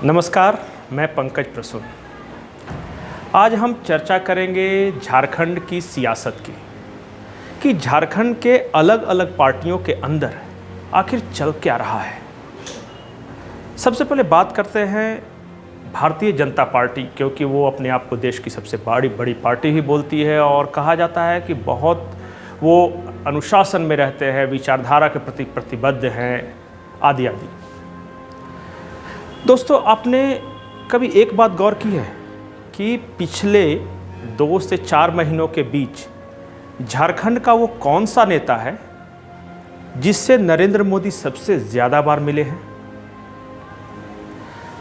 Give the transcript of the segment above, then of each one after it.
नमस्कार, मैं पंकज प्रसून। आज हम चर्चा करेंगे झारखंड की सियासत की कि झारखंड के अलग अलग पार्टियों के अंदर आखिर चल क्या रहा है। सबसे पहले बात करते हैं भारतीय जनता पार्टी, क्योंकि वो अपने आप को देश की सबसे बड़ी पार्टी ही बोलती है और कहा जाता है कि बहुत वो अनुशासन में रहते हैं, विचारधारा के प्रति प्रतिबद्ध हैं, आदि आदि। दोस्तों, आपने कभी एक बात गौर की है कि पिछले 2 से 4 महीनों के बीच झारखंड का वो कौन सा नेता है जिससे नरेंद्र मोदी सबसे ज़्यादा बार मिले हैं?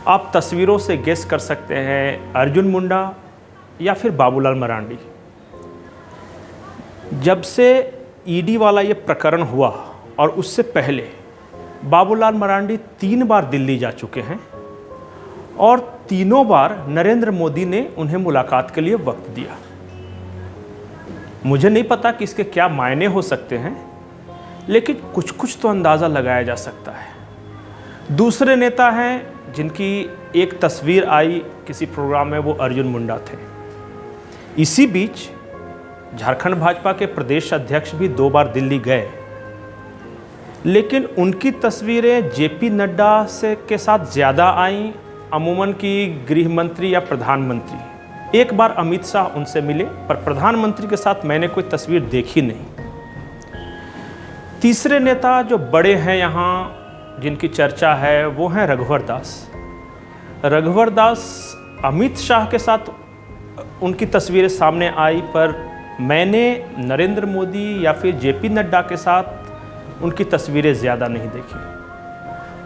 आप तस्वीरों से गेस कर सकते हैं, अर्जुन मुंडा या फिर बाबूलाल मरांडी। जब से ईडी वाला ये प्रकरण हुआ और उससे पहले बाबूलाल मरांडी 3 बार दिल्ली जा चुके हैं और तीनों बार नरेंद्र मोदी ने उन्हें मुलाकात के लिए वक्त दिया। मुझे नहीं पता कि इसके क्या मायने हो सकते हैं, लेकिन कुछ तो अंदाज़ा लगाया जा सकता है। दूसरे नेता हैं जिनकी एक तस्वीर आई किसी प्रोग्राम में, वो अर्जुन मुंडा थे। इसी बीच झारखंड भाजपा के प्रदेश अध्यक्ष भी 2 बार दिल्ली गए, लेकिन उनकी तस्वीरें जेपी नड्डा से के साथ ज़्यादा आईं अमूमन की गृह मंत्री या प्रधानमंत्री। एक बार अमित शाह उनसे मिले, पर प्रधानमंत्री के साथ मैंने कोई तस्वीर देखी नहीं। तीसरे नेता जो बड़े हैं यहाँ, जिनकी चर्चा है, वो हैं रघुवर दास। रघुवर दास, अमित शाह के साथ उनकी तस्वीरें सामने आई, पर मैंने नरेंद्र मोदी या फिर जेपी नड्डा के साथ उनकी तस्वीरें ज़्यादा नहीं देखी।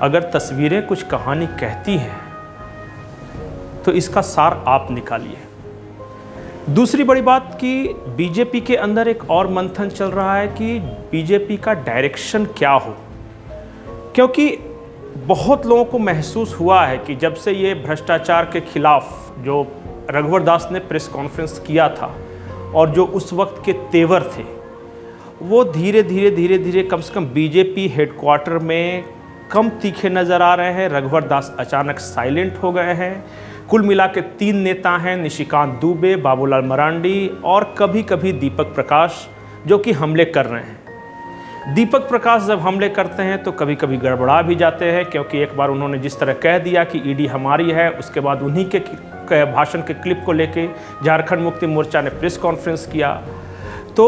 अगर तस्वीरें कुछ कहानी कहती हैं तो इसका सार आप निकालिए। दूसरी बड़ी बात कि बीजेपी के अंदर एक और मंथन चल रहा है कि बीजेपी का डायरेक्शन क्या हो, क्योंकि बहुत लोगों को महसूस हुआ है कि जब से ये भ्रष्टाचार के खिलाफ जो रघुवर दास ने प्रेस कॉन्फ्रेंस किया था और जो उस वक्त के तेवर थे, वो धीरे धीरे कम से कम बीजेपी हेडक्वार्टर में कम तीखे नज़र आ रहे हैं। रघुवर दास अचानक साइलेंट हो गए हैं। कुल मिला के 3 नेता हैं, निशिकांत दुबे, बाबूलाल मरांडी और कभी कभी दीपक प्रकाश, जो कि हमले कर रहे हैं। दीपक प्रकाश जब हमले करते हैं तो कभी कभी गड़बड़ा भी जाते हैं, क्योंकि एक बार उन्होंने जिस तरह कह दिया कि ईडी हमारी है, उसके बाद उन्हीं के भाषण के क्लिप को लेके झारखंड मुक्ति मोर्चा ने प्रेस कॉन्फ्रेंस किया। तो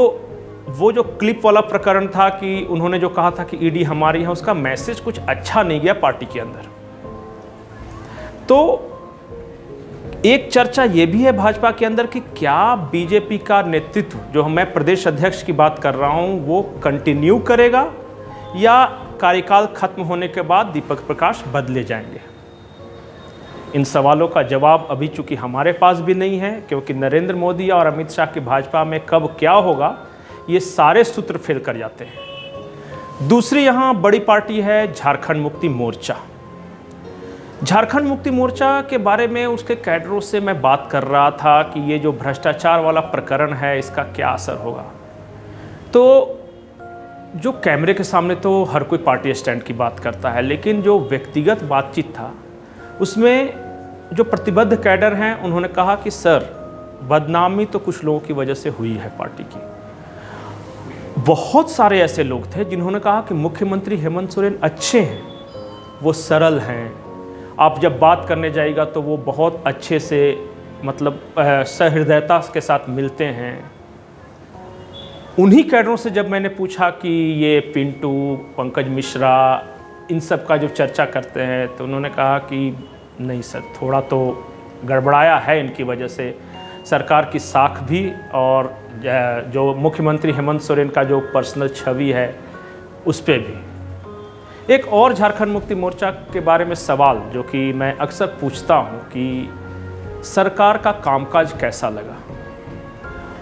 वो जो क्लिप वाला प्रकरण था कि उन्होंने जो कहा था कि ईडी हमारी है, उसका मैसेज कुछ अच्छा नहीं गया पार्टी के अंदर। तो एक चर्चा ये भी है भाजपा के अंदर कि क्या बीजेपी का नेतृत्व, जो मैं प्रदेश अध्यक्ष की बात कर रहा हूँ, वो कंटिन्यू करेगा या कार्यकाल खत्म होने के बाद दीपक प्रकाश बदले जाएंगे? इन सवालों का जवाब अभी चूंकि हमारे पास भी नहीं है, क्योंकि नरेंद्र मोदी और अमित शाह की भाजपा में कब क्या होगा, ये सारे सूत्र फेल कर जाते हैं। दूसरी यहाँ बड़ी पार्टी है झारखंड मुक्ति मोर्चा। झारखंड मुक्ति मोर्चा के बारे में उसके कैडरों से मैं बात कर रहा था कि ये जो भ्रष्टाचार वाला प्रकरण है, इसका क्या असर होगा। तो जो कैमरे के सामने तो हर कोई पार्टी स्टैंड की बात करता है, लेकिन जो व्यक्तिगत बातचीत था उसमें जो प्रतिबद्ध कैडर हैं, उन्होंने कहा कि सर, बदनामी तो कुछ लोगों की वजह से हुई है पार्टी की। बहुत सारे ऐसे लोग थे जिन्होंने कहा कि मुख्यमंत्री हेमंत सोरेन अच्छे हैं, वो सरल हैं, आप जब बात करने जाइएगा तो वो बहुत अच्छे से, मतलब सहृदयता के साथ मिलते हैं। उन्हीं कैडरों से जब मैंने पूछा कि ये पिंटू, पंकज मिश्रा, इन सब का जो चर्चा करते हैं, तो उन्होंने कहा कि नहीं सर, थोड़ा तो गड़बड़ाया है इनकी वजह से, सरकार की साख भी और जो मुख्यमंत्री हेमंत सोरेन का जो पर्सनल छवि है उस पर भी। एक और झारखंड मुक्ति मोर्चा के बारे में सवाल जो कि मैं अक्सर पूछता हूं कि सरकार का कामकाज कैसा लगा।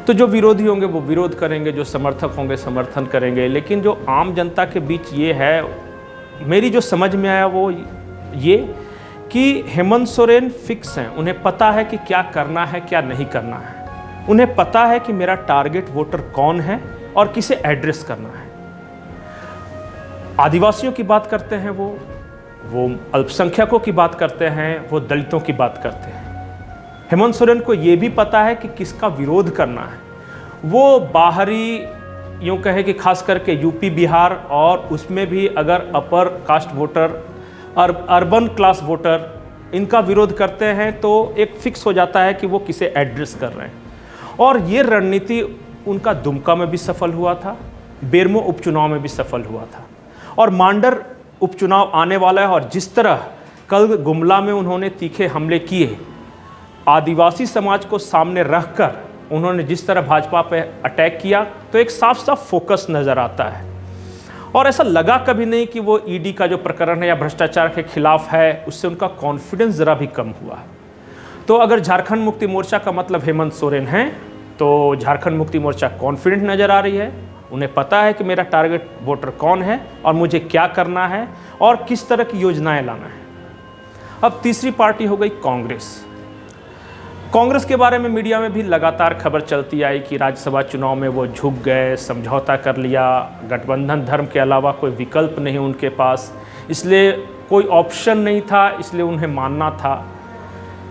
तो जो विरोधी होंगे वो विरोध करेंगे, जो समर्थक होंगे समर्थन करेंगे, लेकिन जो आम जनता के बीच ये है, मेरी जो समझ में आया वो ये कि हेमंत सोरेन फिक्स हैं। उन्हें पता है कि क्या करना है, क्या नहीं करना है। उन्हें पता है कि मेरा टारगेट वोटर कौन है और किसे एड्रेस करना है। आदिवासियों की बात करते हैं वो, वो अल्पसंख्यकों की बात करते हैं, वो दलितों की बात करते हैं। हेमंत सोरेन को ये भी पता है कि किसका विरोध करना है। वो बाहरी यूँ कहे कि खास करके यूपी बिहार और उसमें भी अगर अपर कास्ट वोटर और अर्बन क्लास वोटर इनका विरोध करते हैं तो एक फिक्स हो जाता है कि वो किसे एड्रेस कर रहे हैं। और ये रणनीति उनका दुमका में भी सफल हुआ था, बेरमो उपचुनाव में भी सफल हुआ था, और मांडर उपचुनाव आने वाला है। और जिस तरह कल गुमला में उन्होंने तीखे हमले किए, आदिवासी समाज को सामने रखकर उन्होंने जिस तरह भाजपा पे अटैक किया, तो एक साफ साफ फोकस नज़र आता है। और ऐसा लगा कभी नहीं कि वो ईडी का जो प्रकरण है या भ्रष्टाचार के खिलाफ है, उससे उनका कॉन्फिडेंस ज़रा भी कम हुआ। तो अगर झारखंड मुक्ति मोर्चा का मतलब हेमंत सोरेन है, तो झारखंड मुक्ति मोर्चा कॉन्फिडेंट नज़र आ रही है। उन्हें पता है कि मेरा टारगेट वोटर कौन है और मुझे क्या करना है और किस तरह की योजनाएं लाना है। अब तीसरी पार्टी हो गई कांग्रेस। कांग्रेस के बारे में मीडिया में भी लगातार खबर चलती आई कि राज्यसभा चुनाव में वो झुक गए, समझौता कर लिया, गठबंधन धर्म के अलावा कोई विकल्प नहीं उनके पास, इसलिए कोई ऑप्शन नहीं था, इसलिए उन्हें मानना था।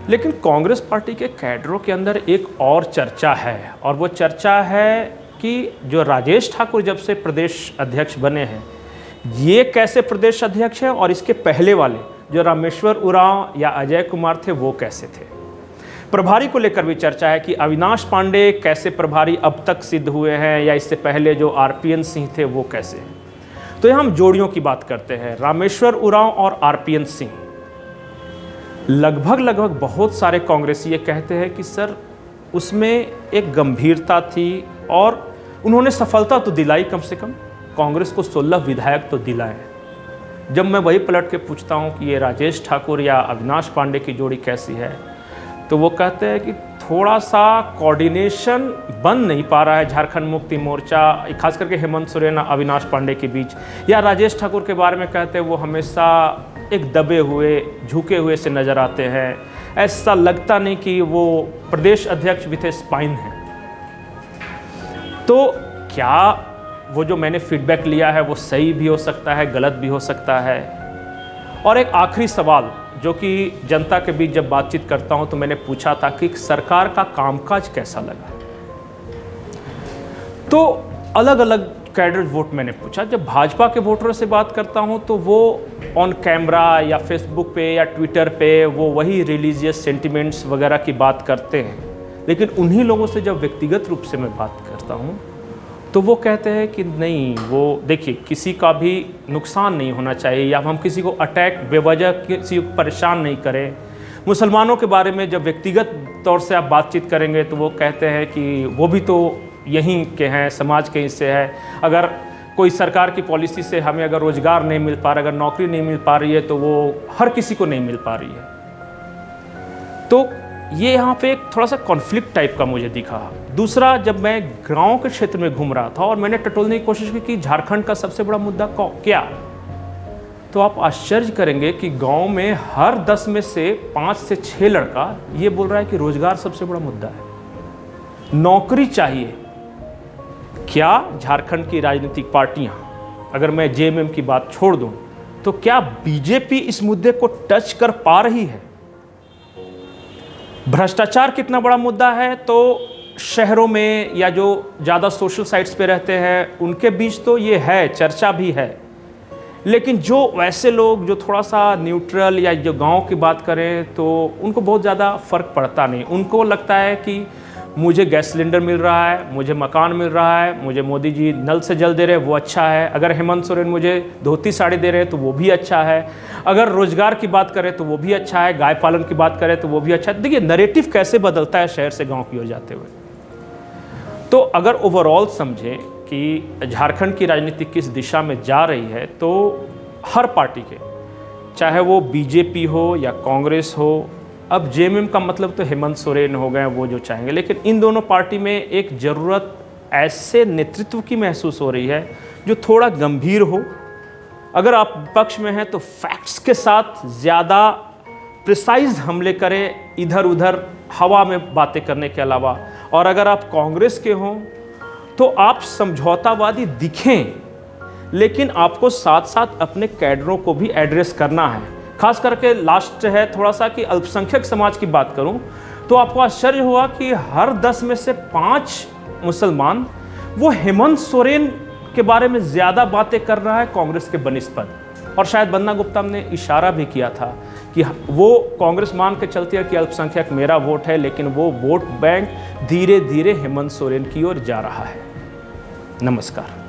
लेकिन कांग्रेस पार्टी के कैडरों के अंदर एक और चर्चा है, और वो चर्चा है कि जो राजेश ठाकुर जब से प्रदेश अध्यक्ष बने हैं, ये कैसे प्रदेश अध्यक्ष हैं, और इसके पहले वाले जो रामेश्वर उरांव या अजय कुमार थे वो कैसे थे। प्रभारी को लेकर भी चर्चा है कि अविनाश पांडे कैसे प्रभारी अब तक सिद्ध हुए हैं, या इससे पहले जो आरपीएन सिंह थे वो कैसे हैं। तो यहाँ हम जोड़ियों की बात करते हैं, रामेश्वर उरांव और आरपीएन सिंह। लगभग बहुत सारे कांग्रेसी ये कहते हैं कि सर उसमें एक गंभीरता थी और उन्होंने सफलता तो दिलाई, कम से कम कांग्रेस को 16 विधायक तो दिलाए। जब मैं वही पलट के पूछता हूँ कि ये राजेश ठाकुर या अविनाश पांडे की जोड़ी कैसी है, तो वो कहते हैं कि थोड़ा सा कोऑर्डिनेशन बन नहीं पा रहा है झारखंड मुक्ति मोर्चा, खास करके हेमंत सोरेन और अविनाश पांडे के बीच। या राजेश ठाकुर के बारे में कहते हैं वो हमेशा एक दबे हुए, झुके हुए से नज़र आते हैं, ऐसा लगता नहीं कि वो प्रदेश अध्यक्ष विथ ए स्पाइन है। तो क्या वो जो मैंने फीडबैक लिया है वो सही भी हो सकता है, गलत भी हो सकता है। और एक आखिरी सवाल जो कि जनता के बीच जब बातचीत करता हूं तो मैंने पूछा था कि सरकार का कामकाज कैसा लगा। तो अलग अलग कैडर वोट मैंने पूछा। जब भाजपा के वोटरों से बात करता हूं तो वो ऑन कैमरा या फेसबुक पे या ट्विटर पे वो वही रिलीजियस सेंटिमेंट्स वगैरह की बात करते हैं, लेकिन उन्हीं लोगों से जब व्यक्तिगत रूप से मैं बात करता हूं तो वो कहते हैं कि नहीं, वो देखिए किसी का भी नुकसान नहीं होना चाहिए, या हम किसी को अटैक बेवजह किसी को परेशान नहीं करें। मुसलमानों के बारे में जब व्यक्तिगत तौर से आप बातचीत करेंगे तो वो कहते हैं कि वो भी तो यहीं के हैं, समाज के हिस्से है। अगर कोई सरकार की पॉलिसी से हमें अगर रोज़गार नहीं मिल पा रहा, अगर नौकरी नहीं मिल पा रही है, तो वो हर किसी को नहीं मिल पा रही है। तो ये यहाँ पे एक थोड़ा सा कॉन्फ्लिक्ट टाइप का मुझे दिखा। दूसरा, जब मैं गांव के क्षेत्र में घूम रहा था और मैंने टटोलने की कोशिश की कि झारखंड का सबसे बड़ा मुद्दा क्या, तो आप आश्चर्य करेंगे कि गांव में हर 10 में से 5 से 6 लड़का ये बोल रहा है कि रोजगार सबसे बड़ा मुद्दा है, नौकरी चाहिए। क्या झारखंड की राजनीतिक पार्टियां, अगर मैं जेएमएम की बात छोड़ दूं, तो क्या बीजेपी इस मुद्दे को टच कर पा रही है? भ्रष्टाचार कितना बड़ा मुद्दा है, तो शहरों में या जो ज़्यादा सोशल साइट्स पे रहते हैं उनके बीच तो ये है, चर्चा भी है। लेकिन जो वैसे लोग जो थोड़ा सा न्यूट्रल या जो गांव की बात करें तो उनको बहुत ज़्यादा फ़र्क पड़ता नहीं। उनको लगता है कि मुझे गैस सिलेंडर मिल रहा है, मुझे मकान मिल रहा है, मुझे मोदी जी नल से जल दे रहे हैं वो अच्छा है, अगर हेमंत सोरेन मुझे धोती साड़ी दे रहे हैं तो वो भी अच्छा है, अगर रोजगार की बात करें तो वो भी अच्छा है, गाय पालन की बात करें तो वो भी अच्छा है। देखिए नैरेटिव कैसे बदलता है शहर से गांव की ओर जाते हुए। तो अगर ओवरऑल समझें कि झारखंड की राजनीति किस दिशा में जा रही है, तो हर पार्टी के, चाहे वो बीजेपी हो या कांग्रेस हो, अब जेएमएम का मतलब तो हेमंत सोरेन हो गए, वो जो चाहेंगे, लेकिन इन दोनों पार्टी में एक ज़रूरत ऐसे नेतृत्व की महसूस हो रही है जो थोड़ा गंभीर हो। अगर आप विपक्ष में हैं तो फैक्ट्स के साथ ज़्यादा प्रिसाइज हमले करें, इधर उधर हवा में बातें करने के अलावा। और अगर आप कांग्रेस के हों तो आप समझौतावादी दिखें, लेकिन आपको साथ साथ अपने कैडरों को भी एड्रेस करना है। खास करके लास्ट है थोड़ा सा कि अल्पसंख्यक समाज की बात करूं तो आपको आश्चर्य हुआ कि हर 10 में से 5 मुसलमान वो हेमंत सोरेन के बारे में ज़्यादा बातें कर रहा है कांग्रेस के बनिस्पत। और शायद बन्ना गुप्ता ने इशारा भी किया था कि वो कांग्रेस मान के चलती है कि अल्पसंख्यक मेरा वोट है, लेकिन वो वोट बैंक धीरे धीरे हेमंत सोरेन की ओर जा रहा है। नमस्कार।